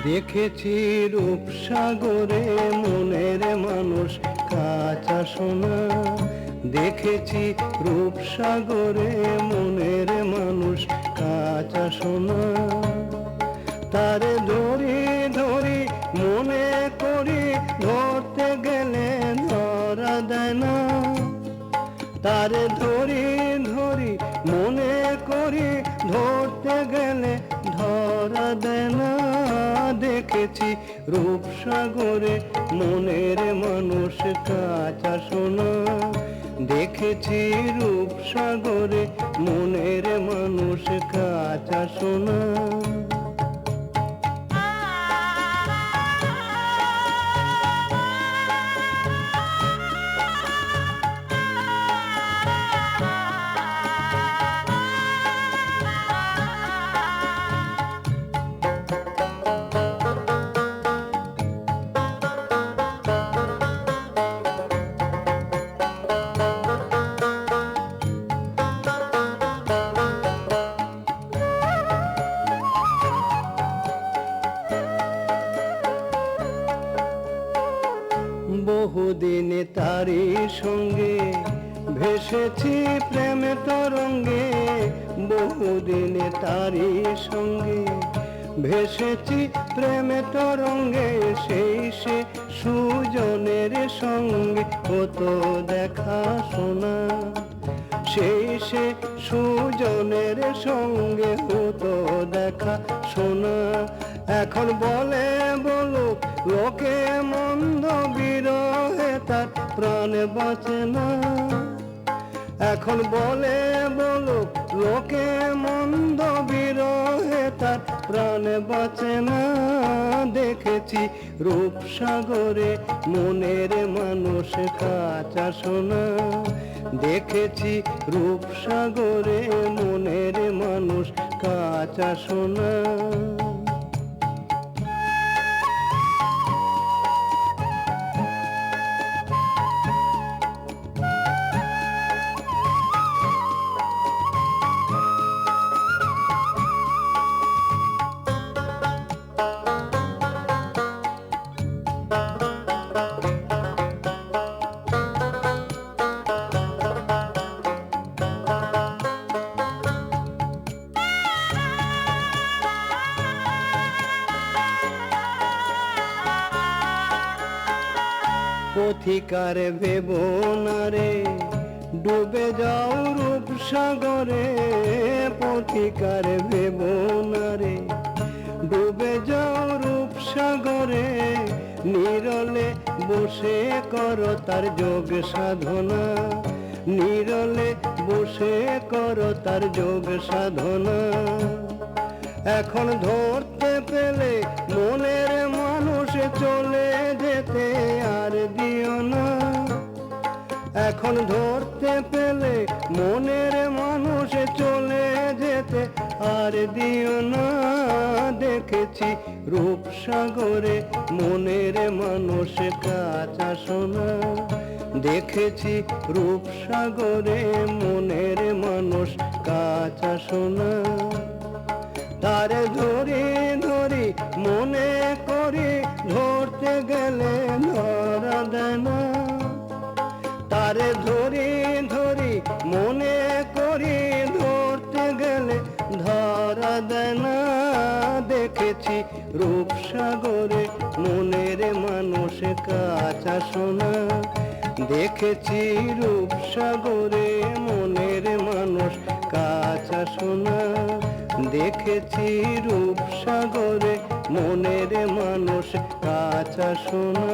দেখেছি রূপসাগরে মনের মানুষ কাঁচা সোনা। দেখেছি রূপসাগরে মনের মানুষ কাঁচা সোনা। তারে ধরি ধরি মনে করি ধরতে গেলে ধরা দেয় না। তারে ধরি ধরি মনে করি ধরতে গেলে ধরা দেয় না। দেখেছি রূপসাগরে মনের মানুষ কাঁচা সোনা। দেখেছি রূপসাগরে মনের মানুষ কাঁচা সোনা। বহুদিন তারি সঙ্গে ভেসেছি প্রেমে তরঙ্গে। বহুদিন তারি সঙ্গে ভেসেছি প্রেমে তরঙ্গে। সেই সে সুজনের সঙ্গে হতো দেখা শোনা। সেই সে সুজনের সঙ্গে হতো দেখা শোনা। এখন বলে বলুক লোকে মন্দ বিরহে তার প্রাণ বাঁচে না। এখন বলে বলুক লোকে মন্দ বিরহে তার প্রাণ বাঁচে না। দেখেছি রূপসাগরে মনের মানুষ কাঁচা সোনা। দেখেছি রূপসাগরে মনের মানুষ কাঁচা সোনা। পথিকার ভেবো না রে ডুবে যাও রূপসাগরে। পথিকার ভেবো না রে ডুবে যাও রূপসাগরে। নিরলে বসে করো তার যোগ সাধনা। নিরলে বসে করো তার যোগ সাধনা। এখন ধরতে পেলে মনের মানুষ চলে যেতে আর দিও না। এখন ধরতে পেলে মনের মানুষ চলে যেতে আর দিও না। দেখেছি রূপসাগরে মনের মানুষ কাঁচা সোনা। দেখেছি রূপসাগরে মনের মানুষ কাঁচা সোনা। তারে ধরি ধরি মনে করি ধরতে গেলে ধরা দেয় না। তারে ধরি ধরি মনে করি ধরতে গেলে ধরা দেয় না। দেখেছি রূপসাগরে মনের মানুষ কাঁচা সোনা। দেখেছি রূপসাগরে মনের মানুষ কাঁচা সোনা। দেখেছি রূপসাগরে মনের মানুষ কাঁচা সোনা।